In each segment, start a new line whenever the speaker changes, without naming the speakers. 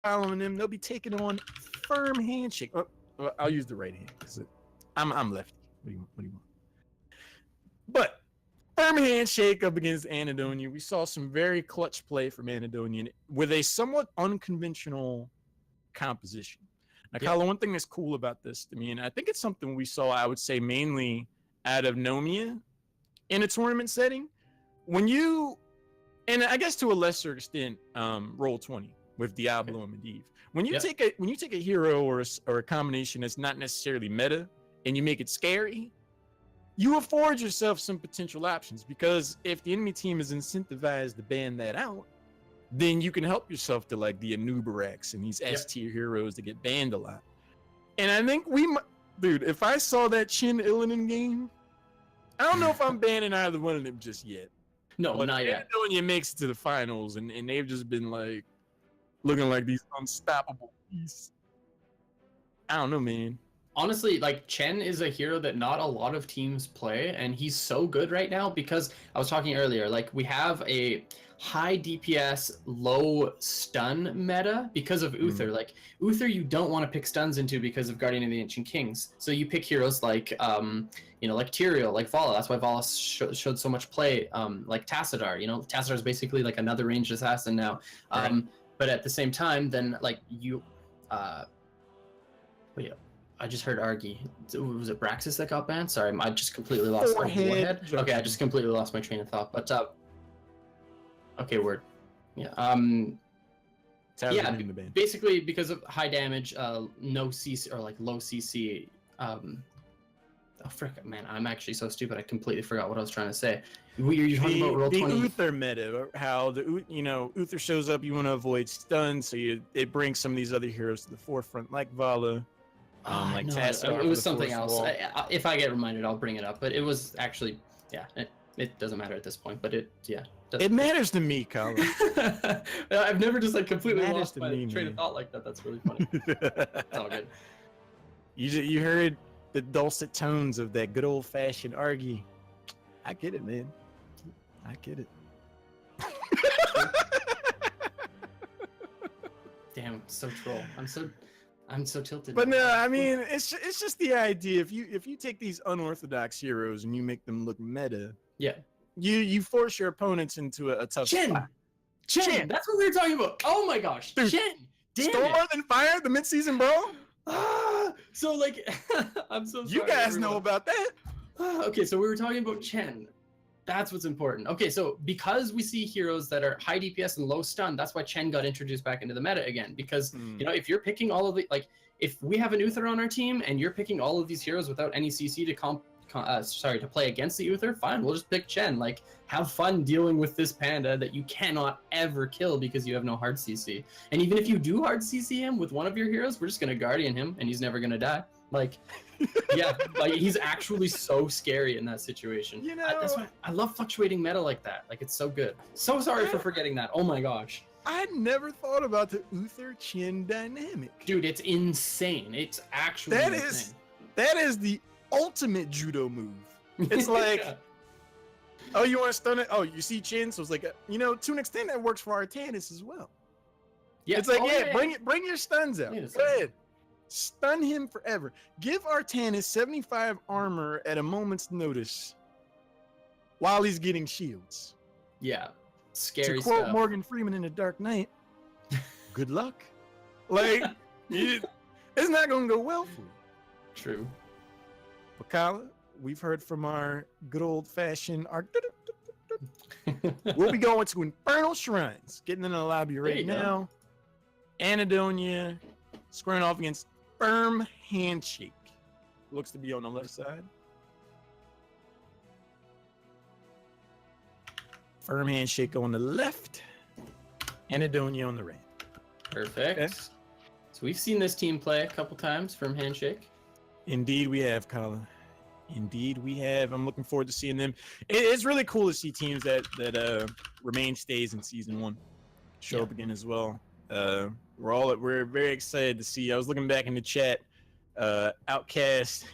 following them. They'll be taking on Firm Handshake. Well, I'll use the right hand because I'm lefty. What do you want? But Firm Handshake up against Anhedonia. We saw some very clutch play from Anhedonia with a somewhat unconventional composition. Now, Kyle, one thing that's cool about this to me, and I think it's something we saw, I would say, mainly out of Nomia in a tournament setting, when you, and I guess to a lesser extent, Roll20 with Diablo and Medivh. When you take a hero or a combination that's not necessarily meta and you make it scary, you afford yourself some potential options, because if the enemy team is incentivized to ban that out, then you can help yourself to like the Anubaraks and these S tier heroes that get banned a lot. And I think dude, if I saw that Chin Illinen game, I don't know if I'm banning either one of them just yet.
No, but not yet.
When you makes it to the finals, and they've just been like looking like these unstoppable beasts. I don't know, man.
Honestly, like, Chen is a hero that not a lot of teams play, and he's so good right now because I was talking earlier, like, we have a high DPS, low stun meta because of Uther. Like, Uther you don't want to pick stuns into because of Guardian of the Ancient Kings. So you pick heroes like, like Tyrael, like Vala. That's why Vala showed so much play. Like Tassadar, Tassadar is basically like another ranged assassin now. But at the same time, then, like, I just heard Argy. Was it Braxis that got banned? Sorry, I just completely lost my head. Okay, I just completely lost my train of thought. But okay, word. Yeah. Basically because of high damage, no CC, or like low CC. Oh frick, man! I'm actually so stupid. I completely forgot what I was trying to say. You're talking about Roll20.
The Uther meta, how Uther shows up. You want to avoid stuns, so it brings some of these other heroes to the forefront, like Vala.
Like it was something else. If I get reminded, I'll bring it up. But it was actually, it doesn't matter at this point. But it
matters to me, Colin.
I've never just like completely lost my train of thought like that. That's really funny. It's all good.
You heard the dulcet tones of that good old fashioned Argy. I get it, man. I get it.
Damn, so troll. I'm so tilted.
But no, I mean, it's just the idea. If you take these unorthodox heroes and you make them look meta, you force your opponents into a tough spot.
Chen, that's what we were talking about. Oh my gosh, dude, Chen,
Storm and Fire, the midseason brawl.
So like, I'm so sorry.
You guys know about that.
Okay, so we were talking about Chen. That's what's important. Okay, so because we see heroes that are high DPS and low stun, that's why Chen got introduced back into the meta again. Because if you're picking all of the, like, if we have an Uther on our team and you're picking all of these heroes without any CC to play against the Uther, fine, we'll just pick Chen. Like, have fun dealing with this panda that you cannot ever kill because you have no hard CC. And even if you do hard CC him with one of your heroes, we're just gonna Guardian him and he's never gonna die. Like, like he's actually so scary in that situation. That's why I love fluctuating meta like that. Like, it's so good. So sorry for forgetting that. Oh my gosh.
I never thought about the Uther Chen dynamic.
Dude, it's insane. It's actually insane.
That is the ultimate judo move. It's like, oh, you want to stun it? Oh, you see Chen, so it's like, to an extent that works for Artanis as well. Yeah, it's like, bring your stuns out. Go ahead. Stun him forever. Give Artanis 75 armor at a moment's notice while he's getting shields.
Yeah. Scary
to quote
stuff.
Morgan Freeman in The Dark Knight, good luck. Like, it's not going to go well for you.
True.
But Kyle, we've heard from our good old-fashioned we'll be going to Infernal Shrines, getting in the lobby right now. Anhedonia squaring off against Firm Handshake. Looks to be on the left side. Firm Handshake on the left. Anhedonia on the right.
Perfect. Okay. So we've seen this team play a couple times, Firm Handshake.
Indeed we have, Colin. Indeed we have. I'm looking forward to seeing them. It's really cool to see teams that remain stays in season 1 show up again as well. We're very excited to see. I was looking back in the chat. Outcast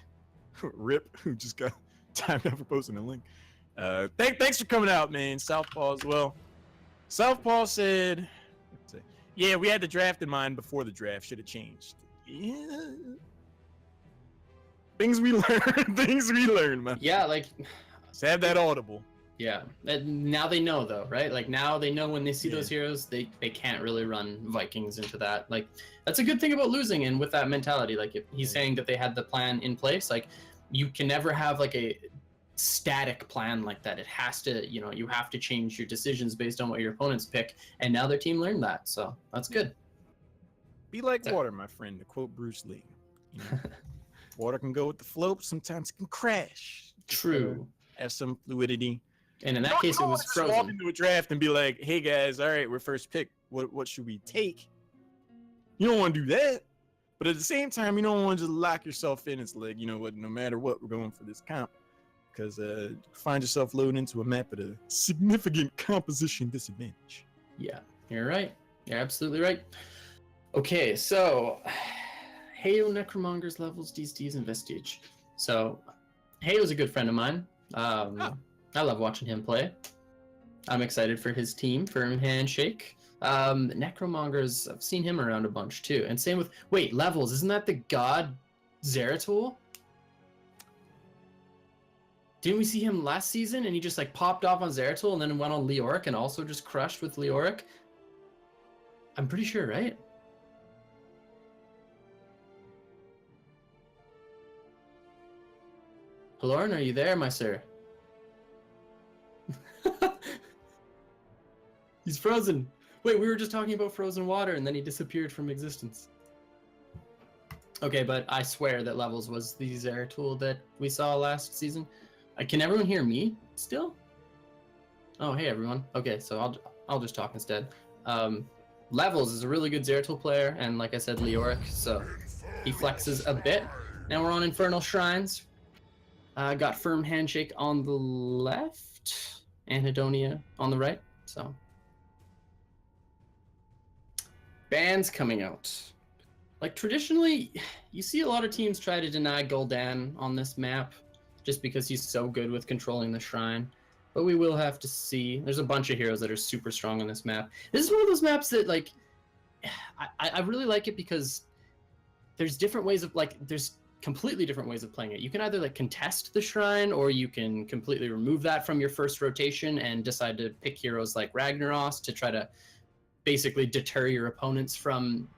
Rip, who just got timed out for posting a link. Thanks for coming out, man. Southpaw as well. Southpaw said, Yeah, we had the draft in mind before the draft. Should have changed. Yeah. Things we learn. Things we learn, man.
Yeah, like.
Let's have that audible.
Yeah. Now they know though, right? Like now they know when they see those heroes, they can't really run Vikings into that. Like that's a good thing about losing, and with that mentality, like if he's saying that they had the plan in place, like you can never have like a static plan like that. It has to, you have to change your decisions based on what your opponents pick, and now their team learned that, so that's good.
Be like water, my friend, to quote Bruce Lee. Water can go with the flow, sometimes it can crash.
True.
Have some fluidity.
And in that case, it was frozen.
Walk into a draft and be like, "Hey guys, all right, we're first pick. What should we take?" You don't want to do that, but at the same time, you don't want to just lock yourself in. It's like, you know what? No matter what, we're going for this comp, because find yourself loading into a map at a significant composition disadvantage.
Yeah, you're right. You're absolutely right. Okay, so Heyo, Necromongers, Levels, DSDs, and Vestige. So Heyo's a good friend of mine. I love watching him play. I'm excited for his team, Firm Handshake. Necromongers, I've seen him around a bunch too. And same with, Levels, isn't that the god Zeratul? Didn't we see him last season and he just like popped off on Zeratul and then went on Leoric and also just crushed with Leoric? I'm pretty sure, right? Halorn, are you there, my sir? He's frozen. Wait, we were just talking about frozen water and then he disappeared from existence. Okay, but I swear that Levels was the Zeratul that we saw last season. Can everyone hear me still? Oh, hey everyone. Okay, so I'll just talk instead. Levels is a really good Zeratul player, and like I said, Leoric, so he flexes a bit. Now we're on Infernal Shrines. Got Firm Handshake on the left, Anhedonia on the right, so. Bans coming out. Like traditionally, you see a lot of teams try to deny Gul'dan on this map just because he's so good with controlling the shrine. But we will have to see. There's a bunch of heroes that are super strong on this map. This is one of those maps that, like, I really like it because there's different ways of, like, there's completely different ways of playing it. You can either, like, contest the shrine, or you can completely remove that from your first rotation and decide to pick heroes like Ragnaros to try to basically deter your opponents from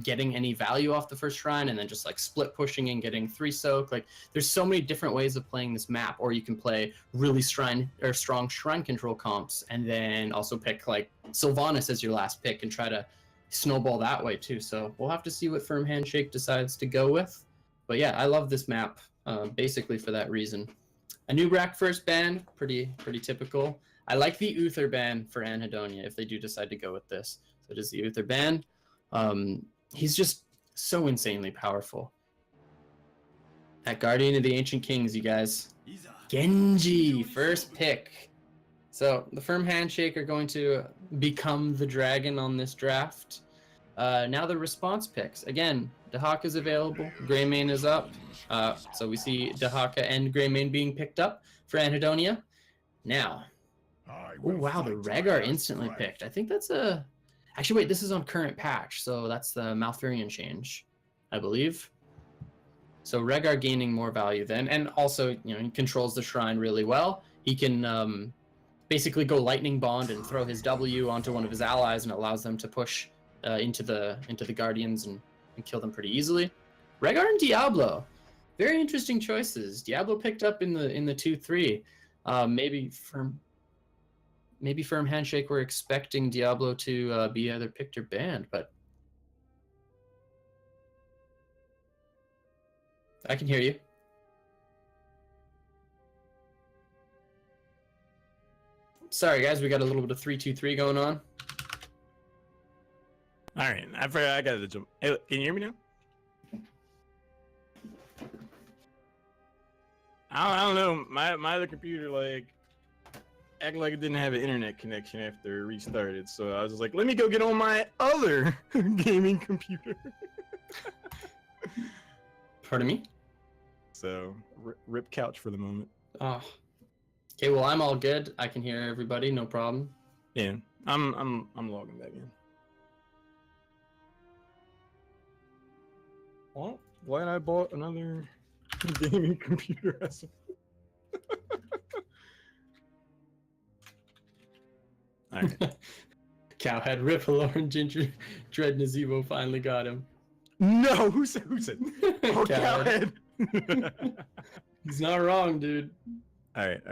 getting any value off the first shrine, and then just like split pushing and getting 3 soak. Like there's so many different ways of playing this map. Or you can play really strong shrine control comps and then also pick like Sylvanas as your last pick and try to snowball that way too. So we'll have to see what Firm Handshake decides to go with. But yeah, I love this map basically for that reason. A new rack first ban, pretty typical. I like the Uther ban for Anhedonia if they do decide to go with this. So it is the Uther ban. He's just so insanely powerful. That Guardian of the Ancient Kings, you guys. Genji, first pick. So the Firm Handshake are going to become the dragon on this draft. Now the response picks. Again, Dahaka is available. Greymane is up. So we see Dahaka and Greymane being picked up for Anhedonia. Now, oh wow, the Rhaegar instantly picked. I think that's a... Actually, wait, this is on current patch, so that's the Malfurion change, I believe. So Rhaegar gaining more value then, and also, he controls the shrine really well. He can basically go Lightning Bond and throw his W onto one of his allies, and allows them to push into the Guardians and kill them pretty easily. Rhaegar and Diablo, very interesting choices. Diablo picked up in the 2-3. Maybe Firm Handshake were expecting Diablo to be either picked or banned, but I can hear you. Sorry, guys, we got a little bit of 3-2-3 going on.
All right, I forgot. I got to jump. Hey, can you hear me now? I don't know. My other computer acted like it didn't have an internet connection after it restarted, so I was just like, let me go get on my other gaming computer.
Pardon me?
So, rip couch for the moment.
Oh. Okay, well, I'm all good. I can hear everybody, no problem.
Yeah, I'm logging back in. Well, glad I bought another gaming computer. All right.
Cowhead, Ripple, Ginger, Dread, Nazeebo finally got him.
No, who said? Oh,
Cowhead.
Cowhead.
He's not wrong, dude.
All right.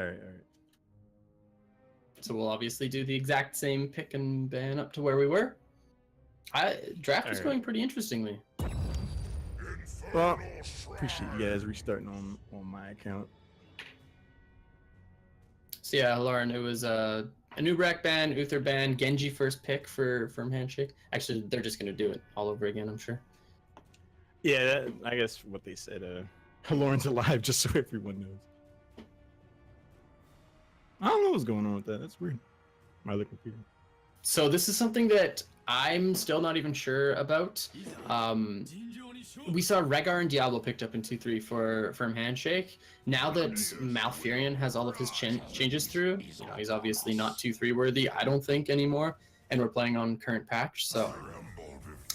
So we'll obviously do the exact same pick and ban up to where we were. Draft is going pretty interestingly.
Well, appreciate you guys restarting on my account.
So yeah, Lauren, it was a Nubrak ban, Uther ban, Genji first pick for Firm Handshake. Actually, they're just gonna do it all over again, I'm sure.
Yeah, I guess what they said. Lauren's alive, just so everyone knows. I don't know what's going on with that. That's weird. My other computer.
So this is something that I'm still not even sure about. We saw Rhaegar and Diablo picked up in 2-3 for Firm Handshake. Now that Malfurion has all of his changes through, he's obviously not 2-3 worthy, I don't think, anymore. And we're playing on current patch, so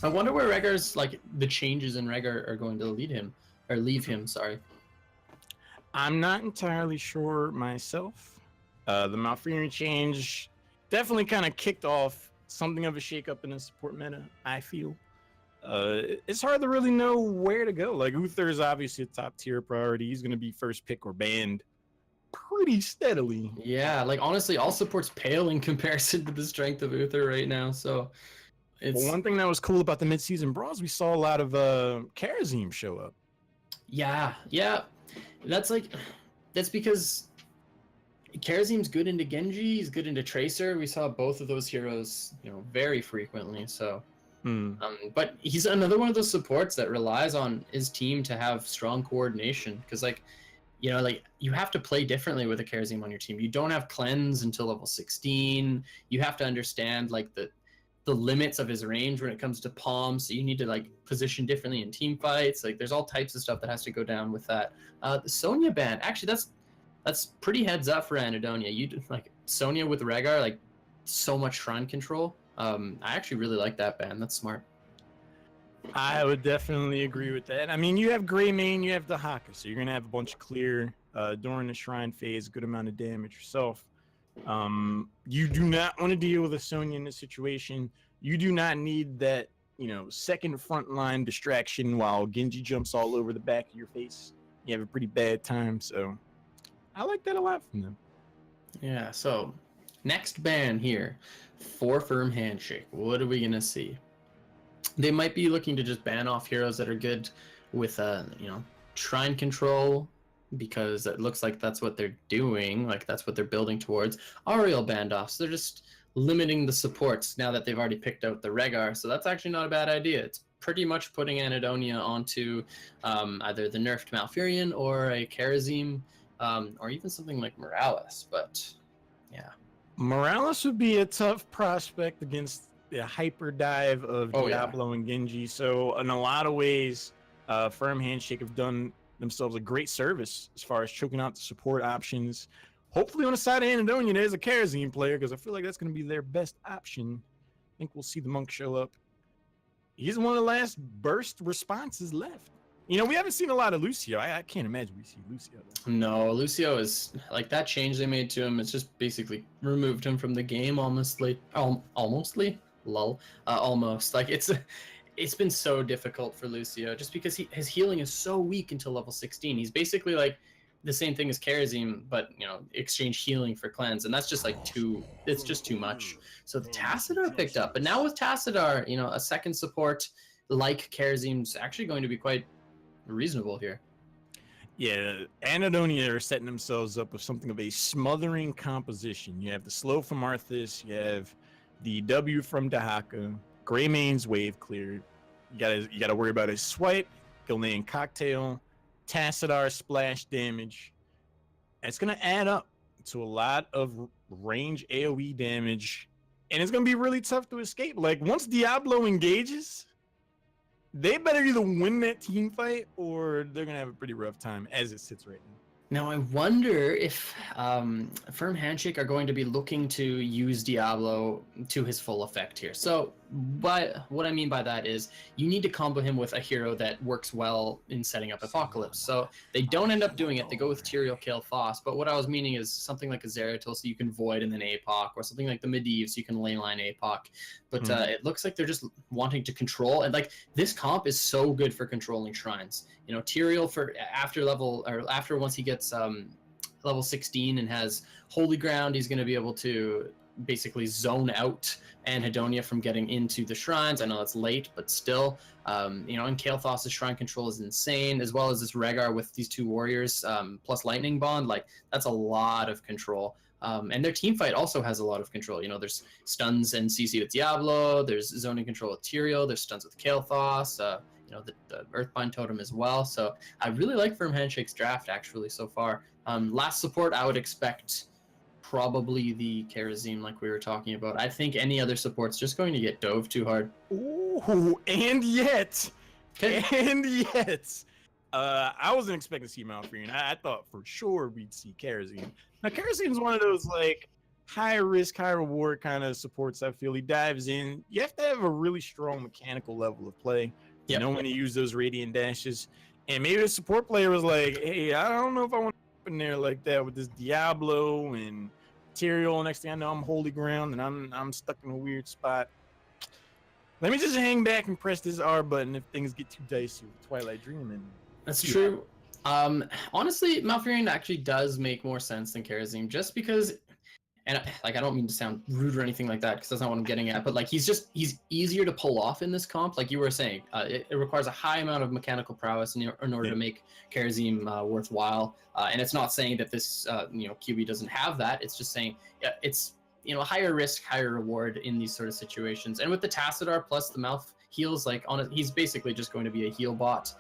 I wonder where Rhaegar's, like, the changes in Rhaegar are going to leave him, sorry.
I'm not entirely sure myself. The Malfurion change definitely kind of kicked off something of a shakeup in the support meta, I feel. It's hard to really know where to go. Like, Uther is obviously a top tier priority. He's going to be first pick or banned pretty steadily.
Yeah, like, honestly, all supports pale in comparison to the strength of Uther right now, so it's...
Well, one thing that was cool about the mid-season brawls, we saw a lot of Karazim show up.
Yeah. That's because Karazim's good into Genji, he's good into Tracer. We saw both of those heroes, very frequently, so... But he's another one of those supports that relies on his team to have strong coordination, because you have to play differently with a Karazim on your team. You don't have cleanse until level 16. You have to understand the limits of his range when it comes to palm, so you need to position differently in team fights. There's all types of stuff that has to go down with that. The Sonya ban, actually that's pretty heads up for Anhedonia. You Sonya with Rhaegar, so much shrine control. I actually really like that ban. That's smart.
I would definitely agree with that. I mean, you have Greymane, you have the Haka, so you're gonna have a bunch of clear during the shrine phase, good amount of damage yourself. You do not want to deal with a Sonya in this situation. You do not need that, second front line distraction while Genji jumps all over the back of your face. You have a pretty bad time, so I like that a lot from them.
Yeah, so next ban here for Firm Handshake. What are we gonna see? They might be looking to just ban off heroes that are good with shrine control, because it looks like that's what they're doing, that's what they're building towards. Ariel banned off, so they're just limiting the supports now that they've already picked out the Rhaegar, so that's actually not a bad idea. It's pretty much putting Anhedonia onto either the nerfed Malfurion or a Karazim, or even something like Morales, but yeah.
Morales would be a tough prospect against the hyper dive of Diablo and Genji. So in a lot of ways, Firm Handshake have done themselves a great service as far as choking out the support options. Hopefully on the side of Anhedonia, there's a Karazim player, because I feel like that's going to be their best option. I think we'll see the Monk show up. He's one of the last burst responses left. We haven't seen a lot of Lucio. I can't imagine we see Lucio though.
No, Lucio is that change they made to him. It's just basically removed him from the game almost. It's been so difficult for Lucio just because his healing is so weak until level 16. He's basically the same thing as Karazim, but exchange healing for cleanse, and that's just it's just too much. So the Tassadar picked up, but now with Tassadar, a second support like Karazim's actually going to be quite reasonable here.
Yeah, Anhedonia are setting themselves up with something of a smothering composition. You have the slow from Arthas, you have the W from Dahaka, Greymane's wave cleared. You gotta worry about his swipe, Gilnean cocktail, Tassadar splash damage. And it's gonna add up to a lot of range AoE damage, and it's gonna be really tough to escape. Once Diablo engages, they better either win that team fight or they're going to have a pretty rough time as it sits right now.
Now, I wonder if Firm Handshake are going to be looking to use Diablo to his full effect here. So But what I mean by that is you need to combo him with a hero that works well in setting up Apocalypse. So they don't end up doing it. They go with Tyrael, Kayle, Foss. But what I was meaning is something like a Zeratul, so you can Void and then APOC, or something like the Medivh, so you can lane line APOC. But it looks like they're just wanting to control. And like this comp is so good for controlling shrines. You know, Tyrael for after once he gets level 16 and has Holy Ground, he's going to be able to basically zone out Anhedonia from getting into the shrines. I know it's late, but still, you know, and Kael'thas's shrine control is insane, as well as this Rhaegar with these two warriors plus Lightning Bond. Like, that's a lot of control. And their team fight also has a lot of control. You know, there's stuns and CC with Diablo, there's zoning control with Tyrael, there's stuns with Kael'thas, you know, the Earthbind Totem as well. So I really like Firm Handshake's draft, actually, so far. Last support, I would expect probably the Kharazim, like we were talking about. I think any other support's just going to get dove too hard.
Ooh, and yet,
Okay.
I wasn't expecting to see Malfurion. I thought for sure we'd see Kharazim. Now, Kharazim's one of those, like, high risk, high reward kind of supports. I feel he dives in. You have to have a really strong mechanical level of play. You know when you use those Radiant Dashes. And maybe the support player was like, hey, I don't know if I want to in there like that with this Diablo and Tyrael. Next thing I know, I'm Holy Ground and I'm stuck in a weird spot. Let me just hang back and press this R button if things get too dicey with Twilight Dream. And
that's true. Honestly, Malfurion actually does make more sense than Kharazim, just because, and like I don't mean to sound rude or anything like that, because that's not what I'm getting at, but like he's easier to pull off in this comp. Like you were saying, it requires a high amount of mechanical prowess in order to make Kharazim worthwhile. And it's not saying that this you know, QB doesn't have that. It's just saying it's, you know, higher risk, higher reward in these sort of situations. And with the Tassadar plus the mouth heals, like he's basically just going to be a heal bot,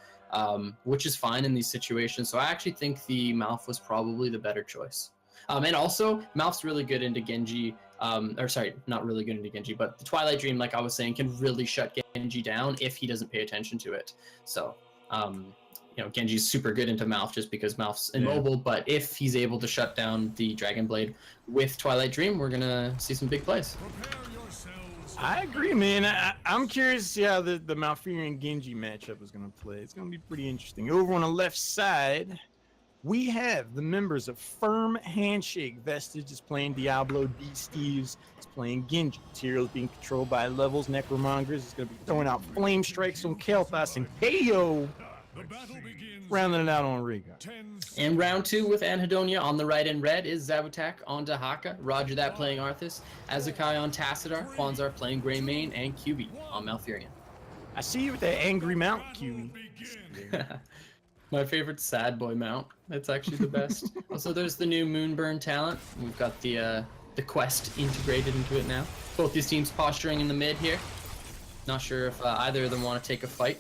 which is fine in these situations. So I actually think the Malf was probably the better choice. And also, Malf's really good into Genji, or sorry, not really good into Genji, but the Twilight Dream, like I was saying, can really shut Genji down if he doesn't pay attention to it. So, you know, Genji's super good into Malf just because Malf's immobile, but if he's able to shut down the Dragon Blade with Twilight Dream, we're going to see some big plays.
I agree, man. I'm curious to see how the Malfurion Genji matchup is going to play. It's going to be pretty interesting. Over on the left side, we have the members of Firm Handshake. Vestige is playing Diablo. D. Steves is playing Genji. Tyrael is being controlled by Levels. Necromongers is going to be throwing out Flame Strikes on Kael'thas and Kayo. Rounding it out on Rhaegar.
And round two with Anhedonia on the right in red is Zabutak on Dahaka. Roger that playing Arthas. Azukai on Tassadar. Kwanzar playing Greymane. And QB on Malfurion.
I see you with that angry mount, QB.
My favorite sad boy mount. That's actually the best. Also, there's the new Moonburn talent. We've got the quest integrated into it now. Both these teams posturing in the mid here. Not sure if either of them want to take a fight.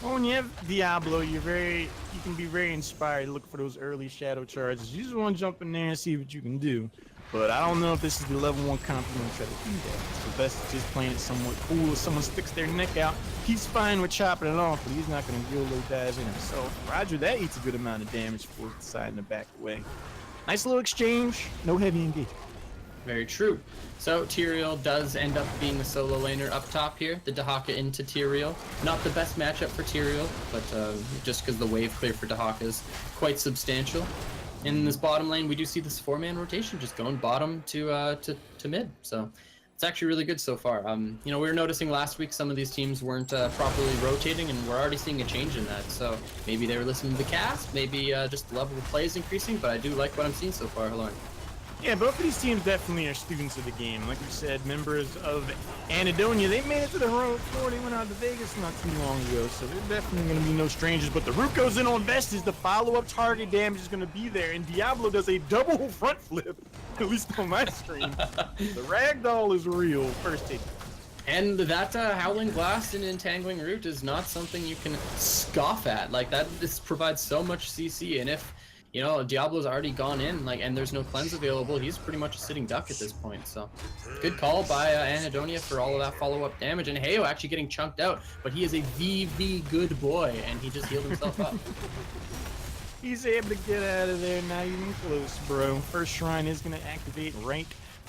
Well, when you have Diablo, you can be very inspired to look for those early shadow charges. You just want to jump in there and see what you can do. But I don't know if this is the level 1 comp you want to try to do that. So best just playing it somewhat cool. If someone sticks their neck out, he's fine with chopping it off, but he's not going to YOLO dive in himself. Roger, that eats a good amount of damage for the side and the back away. Nice little exchange, no heavy engagement.
Very true. So Tyrael does end up being the solo laner up top here. The Dahaka into Tyrael. Not the best matchup for Tyrael, but just because the wave clear for Dahaka is quite substantial. In this bottom lane, we do see this 4-man rotation just going bottom to mid. So it's actually really good so far. You know, we were noticing last week some of these teams weren't properly rotating, and we're already seeing a change in that. So maybe they were listening to the cast, maybe just the level of play is increasing, but I do like what I'm seeing so far, Lauren.
Yeah, both of these teams definitely are students of the game. Like we said, members of Anhedonia, they made it to the heroic floor. They went out to Vegas not too long ago, so they're definitely going to be no strangers. But the root goes in on Vestige. The follow-up target damage is going to be there, and Diablo does a double front flip, at least on my screen. The ragdoll is real. First take.
And that Howling Blast and Entangling Root is not something you can scoff at. Like, that just provides so much CC, and if you know, Diablo's already gone in, like, and there's no cleanse available, he's pretty much a sitting duck at this point. So, good call by Anhedonia for all of that follow-up damage. And Heyo actually getting chunked out, but he is a VV good boy, and he just healed himself up.
He's able to get out of there, not even close, bro. First shrine is going to activate right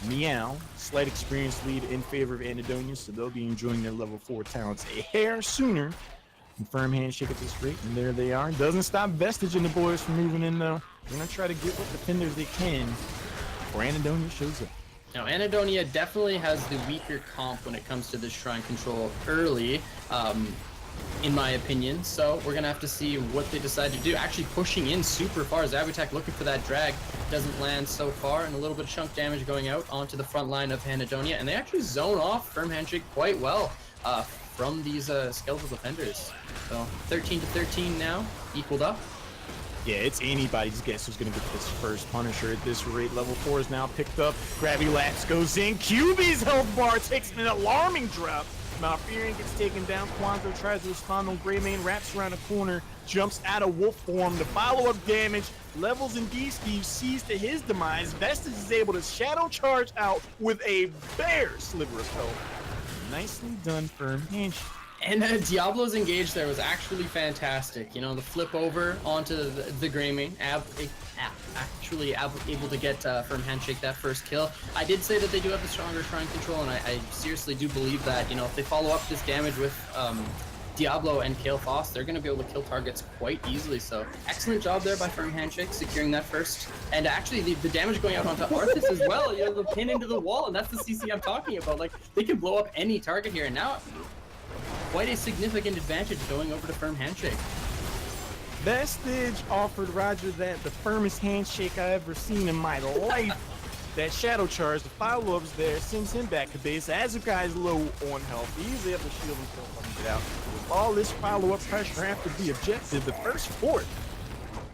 Meow, slight experience lead in favor of Anhedonia, so they'll be enjoying their level 4 talents a hair sooner. And Firm Handshake at this rate, and there they are. Doesn't stop Vestige and the boys from moving in, though. They're going to try to get what defenders they can before Anhedonia shows up.
Now, Anhedonia definitely has the weaker comp when it comes to this shrine control early, in my opinion. So we're going to have to see what they decide to do. Actually pushing in super far. Zabutek looking for that drag. Doesn't land so far, and a little bit of chunk damage going out onto the front line of Anhedonia. And they actually zone off Firm Handshake quite well from these skeletal defenders. So 13 to 13 now, equaled up.
Yeah, it's anybody's guess who's going to get this first Punisher at this rate. Level 4 is now picked up. Gravity Lapse goes in. QB's health bar takes an alarming drop. Malfurion gets taken down. Kwanzaa tries to respond on Greymane, wraps around a corner, jumps out of wolf form. The follow-up damage levels in D-Steve, sees to his demise. Vestige is able to shadow charge out with a bare sliver of health. Nicely done, Firm Handshake.
And Diablo's engage there was actually fantastic. You know, the flip over onto the Greymane, actually able to get Firm Handshake that first kill. I did say that they do have the stronger shrine control, and I seriously do believe that, you know, if they follow up this damage with Diablo and Kale Foss, they're going to be able to kill targets quite easily. So excellent job there by Firm Handshake, securing that first. And actually the damage going out onto Arthas as well, you know, the pin into the wall, and that's the CC I'm talking about. Like, they can blow up any target here, and now quite a significant advantage going over to Firm Handshake.
Vestige offered Roger that the firmest handshake I ever seen in my life. That shadow charge, the follow-ups there, sends him back to base. As the guy's low on health, he's able to shield himself and get out. With all this follow-up pressure after the objective, the first fort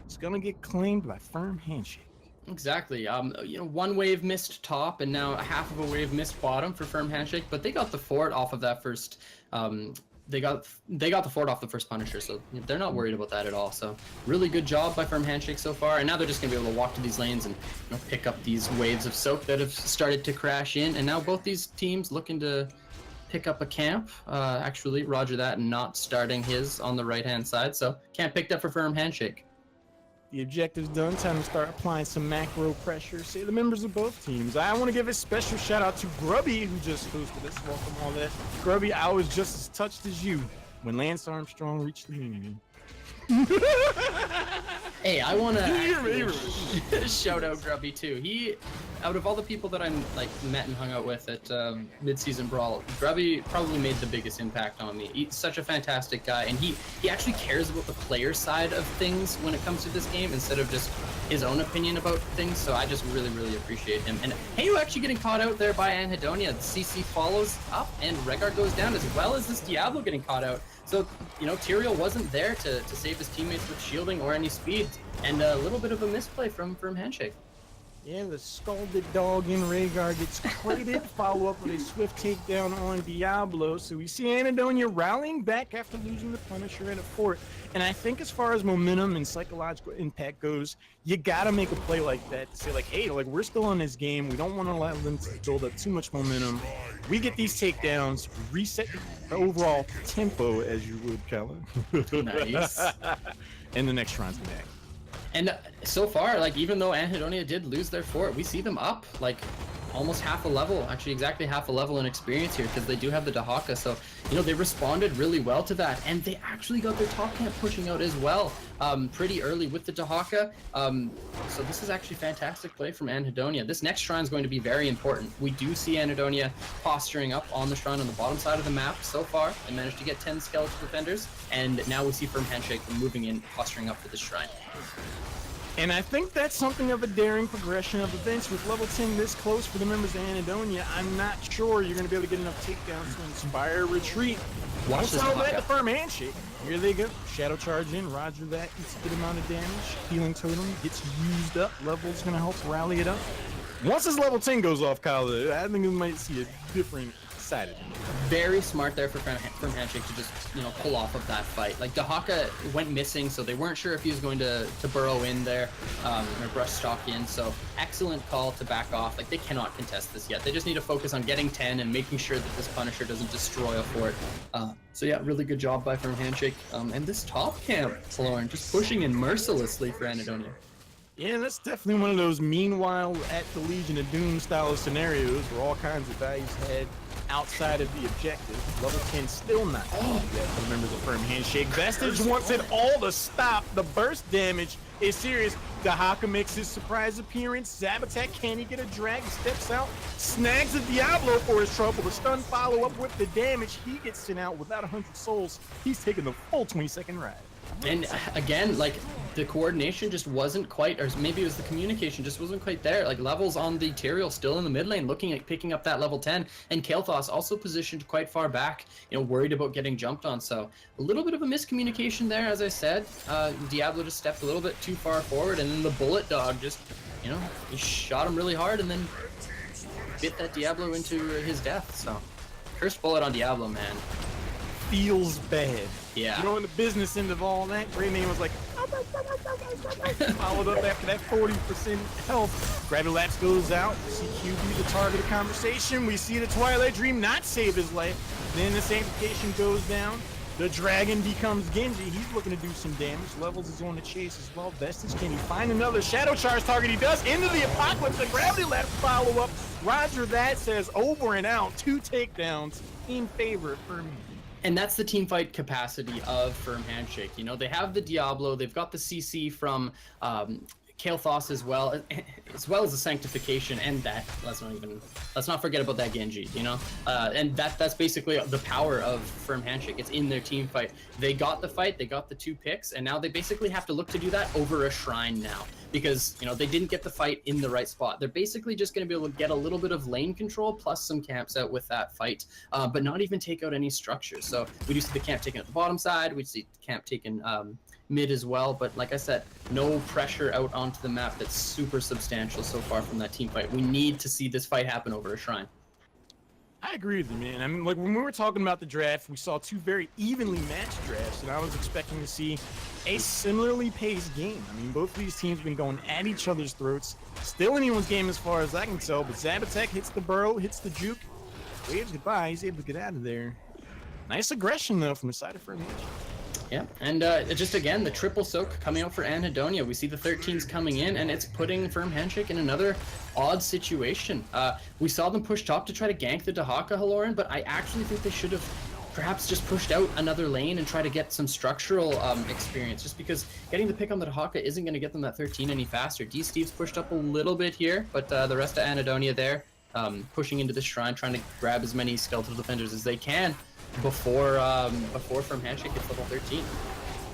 is gonna get claimed by Firm Handshake.
Exactly. You know, one wave missed top, and now a half of a wave missed bottom for Firm Handshake, but they got the fort off of that first. They got the fort off the first Punisher, so they're not worried about that at all. So really good job by Firm Handshake so far, and now they're just gonna be able to walk to these lanes and, you know, pick up these waves of soak that have started to crash in. And now both these teams looking to pick up a camp. Actually, Roger that, and not starting his on the right hand side. So camp picked up for Firm Handshake.
The objective's done. Time to start applying some macro pressure. Say the members of both teams. I want to give a special shout out to Grubby, who just hosted us. Welcome all that. Grubby, I was just as touched as you when Lance Armstrong reached the moon.
Hey, I want to shout out Grubby too. He, out of all the people that I'm like met and hung out with at mid-season brawl, Grubby probably made the biggest impact on me. He's such a fantastic guy, and he actually cares about the player side of things when it comes to this game instead of just his own opinion about things. So I just really appreciate him. And Hayu actually getting caught out there by Anhedonia. The CC follows up, and Rehgar goes down, as well as this Diablo getting caught out. So, you know, Tyrael wasn't there to save his teammates with shielding or any speed, and a little bit of a misplay from Handshake.
Yeah, the scalded dog in Rehgar gets crated. Follow up with a swift takedown on Diablo. So we see Anhedonia rallying back after losing the Punisher at a fort. And I think as far as momentum and psychological impact goes, you gotta make a play like that to say like, hey, like we're still in this game. We don't want to allow them to build up too much momentum. We get these takedowns, reset the overall tempo, as you would, Kellen.
Nice.
And the next shrine's back.
And so far, like, even though Anhedonia did lose their fort, we see them up like almost half a level, actually exactly half a level in experience here, because they do have the Dahaka. So, you know, they responded really well to that, and they actually got their top camp pushing out as well pretty early with the Dahaka. So this is actually fantastic play from Anhedonia. This next shrine is going to be very important. We do see Anhedonia posturing up on the shrine on the bottom side of the map so far. They managed to get 10 skeletal defenders, and now we see Firm Handshake moving in, posturing up for this shrine.
And I think that's something of a daring progression of events. With level 10 this close for the members of Anhedonia, I'm not sure you're going to be able to get enough takedowns to inspire a retreat.
Watch this
that the Firm Handshake. Here they go. Shadow charge in. Roger that. It's a good amount of damage. Healing totem gets used up. Level's going to help rally it up. Once this level 10 goes off, Kyle, I think we might see a different side of it.
Very smart there for Firm Handshake to just, you know, pull off of that fight. Like, Dahaka went missing, so they weren't sure if he was going to burrow in there or brush stalk in. So excellent call to back off. Like, they cannot contest this yet. They just need to focus on getting 10 and making sure that this Punisher doesn't destroy a fort. So yeah, really good job by Firm Handshake. And this top camp, Lauren, just pushing in mercilessly for Anhedonia.
Yeah, that's definitely one of those meanwhile at the Legion of Doom style of scenarios where all kinds of values head outside of the objective. Level 10 still not. Oh, yeah, remember the firm handshake. Vestige wants it all to stop. The burst damage is serious. Dahaka makes his surprise appearance. Zabatek, can he get a drag? He steps out, snags a Diablo for his trouble. The stun follow up with the damage. He gets sent out without 100 souls. He's taking the full 20-second ride.
And again, like the coordination just wasn't quite, or maybe it was the communication just wasn't quite there. Like levels on the Tyrael still in the mid lane, looking at picking up that level 10, and Kael'thas also positioned quite far back, you know, worried about getting jumped on. So a little bit of a miscommunication there, as I said. Diablo just stepped a little bit too far forward, and then the bullet dog just, you know, he shot him really hard and then bit that Diablo into his death. So cursed bullet on Diablo, man.
Feels bad.
Yeah.
You know, in the business end of all that, Greyman was like, followed up after that 40% health. Gravity Lapse goes out. We see QB the target of conversation. We see the Twilight Dream not save his life. Then the sanctification goes down. The dragon becomes Genji. He's looking to do some damage. Levels is on the chase as well. Vestige, can he find another Shadow Charge target? He does. Into the Apocalypse. The Gravity Lapse follow up. Roger that says over and out. 2 takedowns in favor for me.
And that's the team fight capacity of Firm Handshake. You know, they have the Diablo, they've got the CC from Kael'thas as well as the Sanctification, and that let's not forget about that Genji, you know, and that's basically the power of Firm Handshake. It's in their team fight. They got the fight, they got the 2 picks, and now they basically have to look to do that over a shrine now, because you know they didn't get the fight in the right spot. They're basically just going to be able to get a little bit of lane control plus some camps out with that fight, but not even take out any structures. So we do see the camp taken at the bottom side, we see the camp taken mid as well, but like I said, no pressure out onto the map that's super substantial so far from that team fight. We need to see this fight happen over a shrine.
I agree with you, man. I mean, like when we were talking about the draft, we saw 2 very evenly matched drafts, and I was expecting to see a similarly paced game. I mean, both of these teams have been going at each other's throats. Still anyone's game as far as I can tell, but Zabatek hits the burrow, hits the juke, waves goodbye. He's able to get out of there. Nice aggression, though, from the side of Firm Handshake.
Yeah, and just again, the triple soak coming out for Anhedonia. We see the 13s coming in, and it's putting Firm Handshake in another odd situation. We saw them push top to try to gank the Dahaka Haloran, but I actually think they should have perhaps just pushed out another lane and try to get some structural experience, just because getting the pick on the Dahaka isn't going to get them that 13 any faster. D-Steve's pushed up a little bit here, but the rest of Anhedonia there, pushing into the shrine, trying to grab as many skeletal defenders as they can before Firm Handshake gets level 13.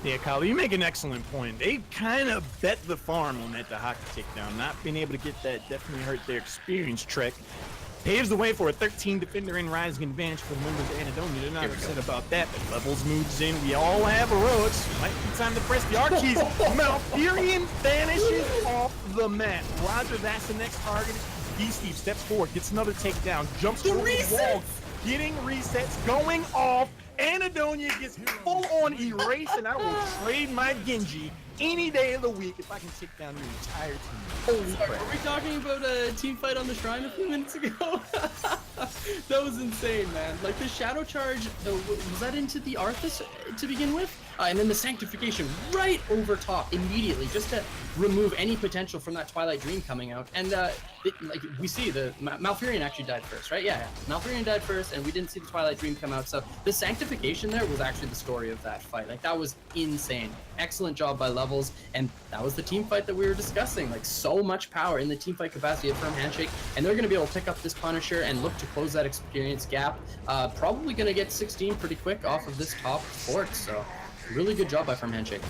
Yeah, Kyle, you make an excellent point. They kind of bet the farm on that Dahaka takedown. Not being able to get that definitely hurt their experience trek. Paves the way for a 13 defender in rising advantage for the members of Anhedonia. They're not upset about that, but Levels moves in. We all have heroics. Might be time to press the R keys. Malfurion vanishes off the map. Roger, that's the next target. D-Steve steps forward, gets another takedown, jumps over the wall. Getting resets, going off. Anhedonia gets full-on erase, and I will trade my Genji any day of the week if I can take down the entire team. Holy crap.
Were we talking about a team fight on the shrine a few minutes ago? That was insane, man. Like the Shadow Charge, was that into the Arthas to begin with? And then the Sanctification right over top immediately, just to remove any potential from that Twilight Dream coming out. And like we see the Malfurion actually died first, right? Yeah, Malfurion died first, and we didn't see the Twilight Dream come out. So the Sanctification there was actually the story of that fight. Like that was insane. Excellent job by Levels, and that was the team fight that we were discussing. Like so much power in the team fight capacity of Firm Handshake, and they're going to be able to pick up this Punisher and look to close that experience gap. Probably going to get 16 pretty quick off of this top fort. So really good job by Firm Handshake.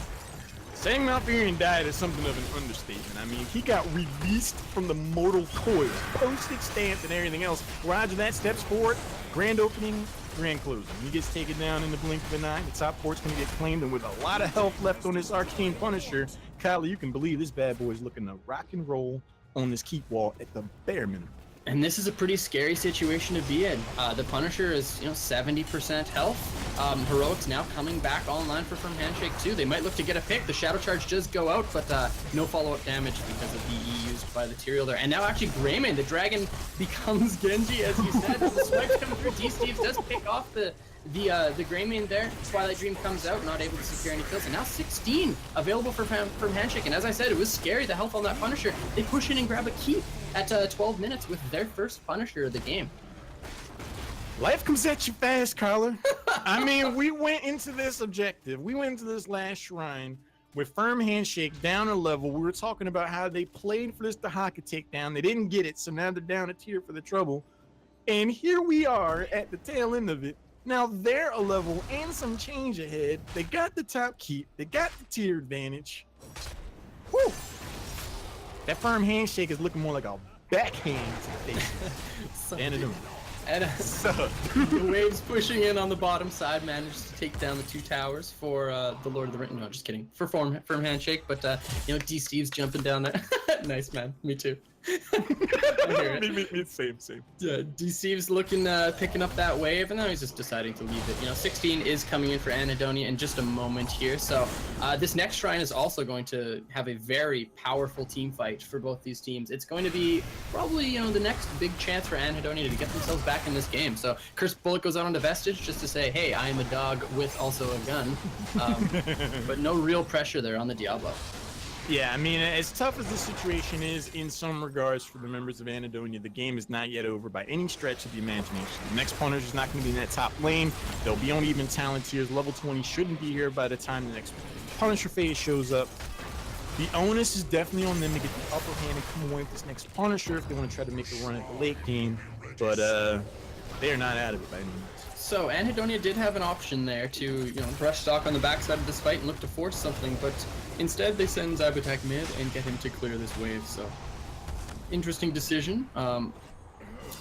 Saying Malfurion died is something of an understatement. I mean, he got released from the mortal coil, postage stamped and everything else. Roger that, steps forward, grand opening, grand closing. He gets taken down in the blink of an eye. The top port's gonna get claimed, and with a lot of health left on this arcane Punisher, Kyle, you can believe this bad boy is looking to rock and roll on this keep wall at the bare minimum.
And this is a pretty scary situation to be in. The Punisher is, 70% health. Heroic's now coming back online for Firm Handshake too. They might look to get a pick. The Shadow Charge does go out, but no follow-up damage because of the E used by the Tyrael there. And now actually Greymane, the dragon, becomes Genji, as you said. The swipe coming through. D-Steves does pick off the Greymane there. Twilight Dream comes out, not able to secure any kills. And now 16 available for Firm Handshake. And as I said, it was scary, the health on that Punisher. They push in and grab a keep at 12 minutes with their first Punisher of the game.
Life comes at you fast, Carla. I mean, we went into this objective. We went into this last shrine with Firm Handshake down a level. We were talking about how they played for this Dahaka takedown. They didn't get it, so now they're down a tier for the trouble. And here we are at the tail end of it. Now they're a level and some change ahead. They got the top keep. They got the tier advantage. Woo! That Firm Handshake is looking more like a backhand to the face.
And
so,
the waves pushing in on the bottom side managed to take down the 2 towers for the Lord of the Rings. No, just kidding. For Firm Handshake, but D-Steve's jumping down there. Nice, man. Me too. I hear it.
me, same.
Yeah, D-Steve's looking, picking up that wave, and now he's just deciding to leave it. 16 is coming in for Anhedonia in just a moment here. So this next shrine is also going to have a very powerful team fight for both these teams. It's going to be probably, the next big chance for Anhedonia to get themselves back in this game. So Cursed Bullet goes out onto Vestige just to say, hey, I am a dog with also a gun. But no real pressure there on the Diablo.
Yeah, I mean, as tough as the situation is in some regards for the members of Anhedonia, the game is not yet over by any stretch of the imagination. The next Punisher is not going to be in that top lane. They'll be on even talent tiers. Level 20 shouldn't be here by the time the next Punisher phase shows up. The onus is definitely on them to get the upper hand and come away with this next Punisher if they want to try to make a run at the late game. But they're not out of it by any means.
So Anhedonia did have an option there to, brush stock on the backside of this fight and look to force something, but instead they send Zybatek mid and get him to clear this wave. So interesting decision. Now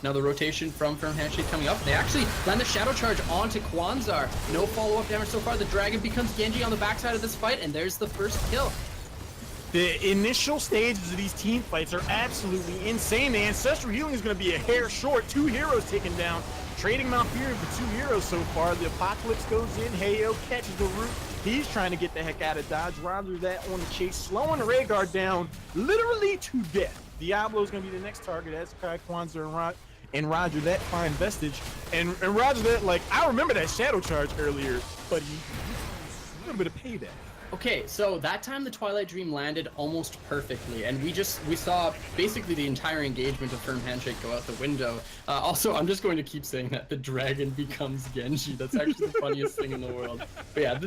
the rotation from Firm Handshake coming up. They actually land the Shadow Charge onto Kwanzaa. No follow-up damage so far. The Dragon becomes Genji on the backside of this fight, and there's the first kill.
The initial stages of these team fights are absolutely insane. The Ancestral Healing is going to be a hair short. 2 heroes taken down. Trading Mount Fury for 2 heroes so far. The Apocalypse goes in. Heyo catches the root. He's trying to get the heck out of dodge. Roger that on the chase, slowing the Rhaegar down literally to death. Diablo's going to be the next target as Kai, Kwanzaa, and Roger that find Vestige. And Roger that, like, I remember that Shadow Charge earlier, but a little bit of payback.
Okay, so that time the Twilight Dream landed almost perfectly, and we saw basically the entire engagement of Firm Handshake go out the window. Also, I'm just going to keep saying that the dragon becomes Genji. That's actually the funniest thing in the world. But yeah,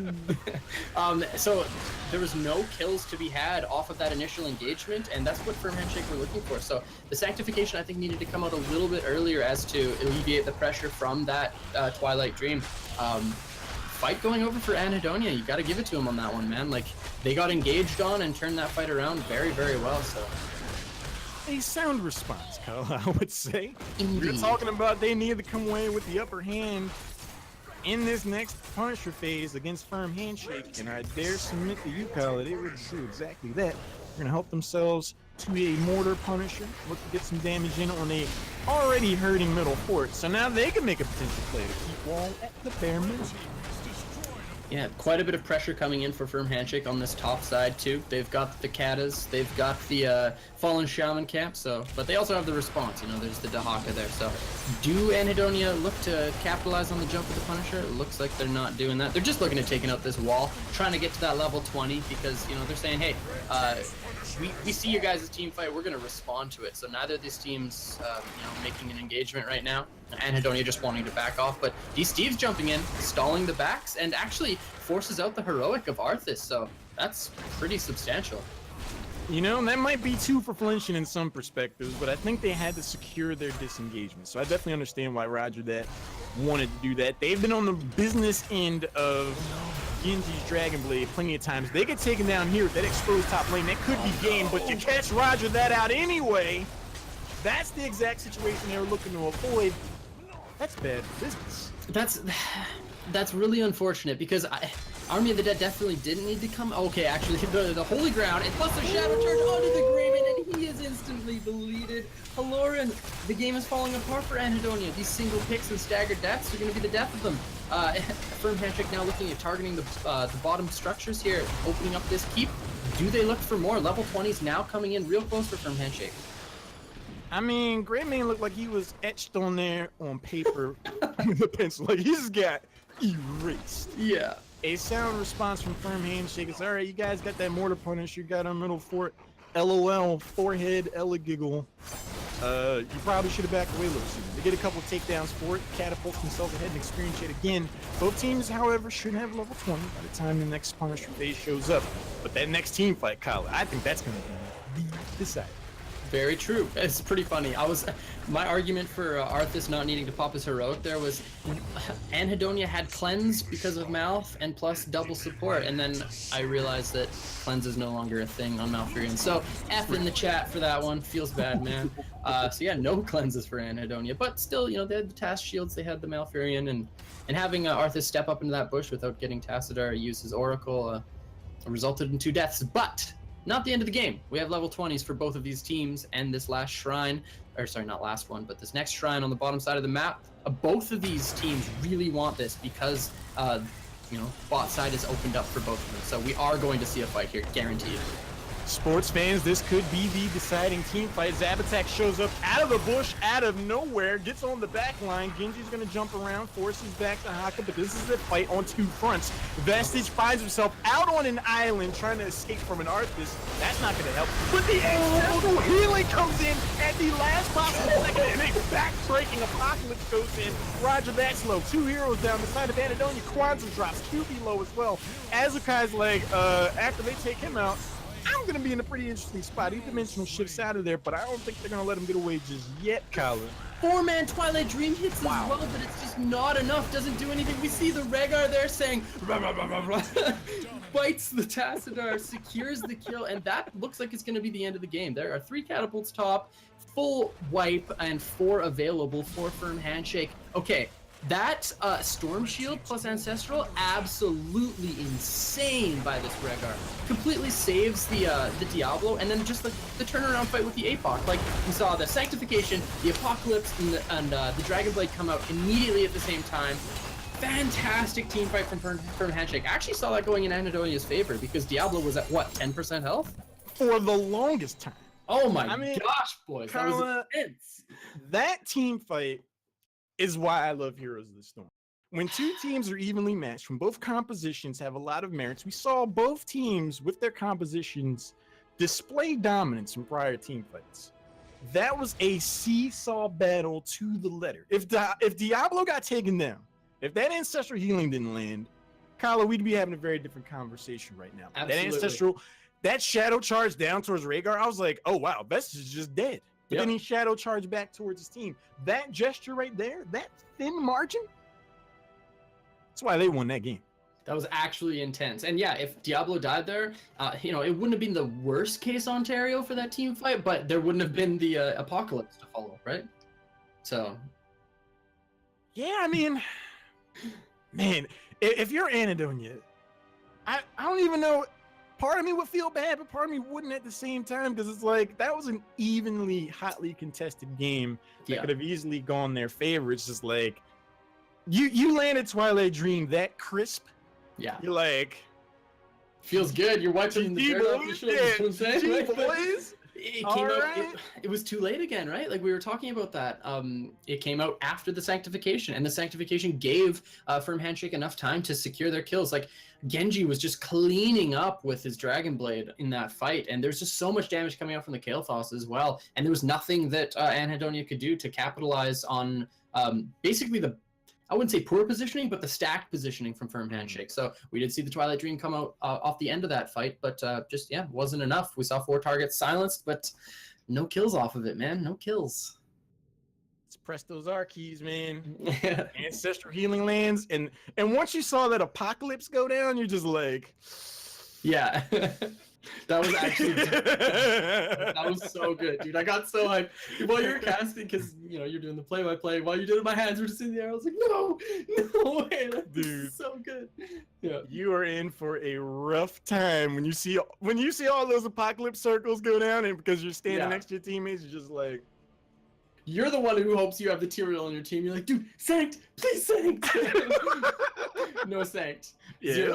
so there was no kills to be had off of that initial engagement, and that's what Firm Handshake were looking for. So the Sanctification, I think, needed to come out a little bit earlier as to alleviate the pressure from that Twilight Dream. Fight going over for Anhedonia. You got to give it to them on that one, man. Like, they got engaged on and turned that fight around very, very well. So
a sound response, Kyle, I would say.
Indeed.
We're talking about they need to come away with the upper hand in this next Punisher phase against Firm Handshake, and I dare submit to you, Kyle, that they would do exactly that. They're gonna help themselves to a Mortar Punisher, look to get some damage in on a already hurting middle fort. So now they can make a potential play to keep wall at the bare minimum.
Yeah, quite a bit of pressure coming in for Firm Handshake on this top side too. They've got the Katas, they've got the Fallen Shaman camp, but they also have the response, there's the Dahaka there. So do Anhedonia look to capitalize on the jump of the Punisher? It looks like they're not doing that. They're just looking at taking out this wall, trying to get to that level 20 because, they're saying, hey, we see you guys' team fight, we're going to respond to it. So neither of these teams, making an engagement right now. Anhedonia just wanting to back off, but D-Steve's jumping in, stalling the backs, and actually forces out the heroic of Arthas, so that's pretty substantial.
That might be too for flinching in some perspectives, but I think they had to secure their disengagement. So I definitely understand why Roger that wanted to do that. They've been on the business end of Genji's Dragon Blade plenty of times. They get taken down here with that exposed top lane. That could be game, but you catch Roger that out anyway. That's the exact situation they were looking to avoid. That's bad business.
That's really unfortunate because Army of the Dead definitely didn't need to come. Okay, actually, the Holy Ground and plus the Shadow Charge onto the Greymane, and he is instantly badly deleted. Haloran, the game is falling apart for Anhedonia. These single picks and staggered deaths are going to be the death of them. Firm Handshake now looking at targeting the bottom structures here, opening up this keep. Do they look for more? Level 20s now coming in real close for Firm Handshake.
I mean, Greyman looked like he was etched on there on paper with a pencil. Like, he just got erased.
Yeah.
A sound response from Firm Handshake is, all right, you guys got that mortar punish. You got our middle fort. LOL, forehead, Ella giggle. You probably should have backed away a little sooner. They get a couple of takedowns for it, catapult themselves ahead and experience it again. Both teams, however, should have level 20 by the time the next punishment phase shows up. But that next team fight, Kyle, I think that's going to be the decider.
Very true. It's pretty funny. My argument for Arthas not needing to pop his heroic there was Anhedonia had cleanse because of Malf and plus double support, and then I realized that cleanse is no longer a thing on Malfurion. So F in the chat for that one. Feels bad, man. So yeah, no cleanses for Anhedonia, but still, you know, they had the task shields, they had the Malfurion, and having Arthas step up into that bush without getting Tassadar use his Oracle resulted in 2 deaths, but not the end of the game. We have level 20s for both of these teams, and this last shrine, or sorry, not last one, but this next shrine on the bottom side of the map. Both of these teams really want this because, you know, bot side is opened up for both of them. So we are going to see a fight here, guaranteed.
Sports fans, this could be the deciding team fight. Zabatak shows up out of the bush, out of nowhere, gets on the back line. Genji's going to jump around, forces back to Haka, but this is a fight on 2 fronts. Vestige finds himself out on an island trying to escape from an Arthas. That's not going to help. But the ancestral healing comes in at the last possible second, and a back-breaking apocalypse goes in. Roger that slow. 2 heroes down the side of Anhedonia. Kwanzaa drops. QB low as well. Azukai's leg, after they take him out, I'm going to be in a pretty interesting spot. He dimensional shifts out of there, but I don't think they're going to let him get away just yet, Colin.
4-man Twilight Dream hits as well, but it's just not enough. Doesn't do anything. We see the Rhaegar there saying, rah, rah, rah, rah, rah. Bites the Tassadar, secures the kill, and that looks like it's going to be the end of the game. There are 3 catapults top, full wipe, and 4 available for Firm Handshake. Okay. That Storm Shield plus Ancestral, absolutely insane by this Rhaegar. Completely saves the Diablo, and then just the turnaround fight with the APOC. Like, we saw the Sanctification, the Apocalypse, and the Dragon Blade come out immediately at the same time. Fantastic team fight from Firm Handshake. I actually saw that going in Anhedonia's favor, because Diablo was at, what, 10% health?
For the longest time.
Oh my gosh, boys. That was intense.
That team fight is why I love Heroes of the Storm. When 2 teams are evenly matched, when both compositions have a lot of merits, we saw both teams with their compositions display dominance in prior team fights. That was a seesaw battle to the letter. If Diablo got taken down, if that ancestral healing didn't land, Kyla, we'd be having a very different conversation right now.
Absolutely.
That shadow charge down towards Rhaegar, I was like, oh wow, Vestige is just dead. But then he shadow charged back towards his team. That gesture right there, that thin margin, that's why they won that game.
That was actually intense. And yeah, if Diablo died there, you know, it wouldn't have been the worst case Ontario for that team fight, but there wouldn't have been the apocalypse to follow, right? So.
Yeah, I mean, man, if you're Anhedonia, I don't even know. Part of me would feel bad, but part of me wouldn't at the same time, because it's like that was an evenly, hotly contested game that could have easily gone their favor. It's just like you landed Twilight Dream that crisp. Yeah, you're like,
feels good. You're watching the dirt off your shoulders.
Boys.
It came out. It was too late again, right? Like we were talking about that. It came out after the Sanctification, and the Sanctification gave Firm Handshake enough time to secure their kills. Like Genji was just cleaning up with his Dragon Blade in that fight, and there's just so much damage coming out from the Kael'thas as well. And there was nothing that Anhedonia could do to capitalize on basically I wouldn't say poor positioning, but the stacked positioning from Firm Handshake. So we did see the Twilight Dream come out off the end of that fight, but just, wasn't enough. We saw 4 targets silenced, but no kills off of it, man. No kills.
Let's press those R keys, man. Ancestral healing lands. And once you saw that Apocalypse go down, you're just like...
Yeah. That was actually that was so good, dude. I got so hyped while you were casting because you know you're doing the play-by-play. While you did it, my hands were just in the air. I was like, no, no way, like, this
Dude.
is so good. Yeah.
You are in for a rough time when you see all those apocalypse circles go down, and because you're standing
Yeah.
next to your teammates, you're just like,
You're the one who hopes you have the Tyrael on your team. You're like, dude, Sanct, please Sanct. No Sanct.
yeah,
Zero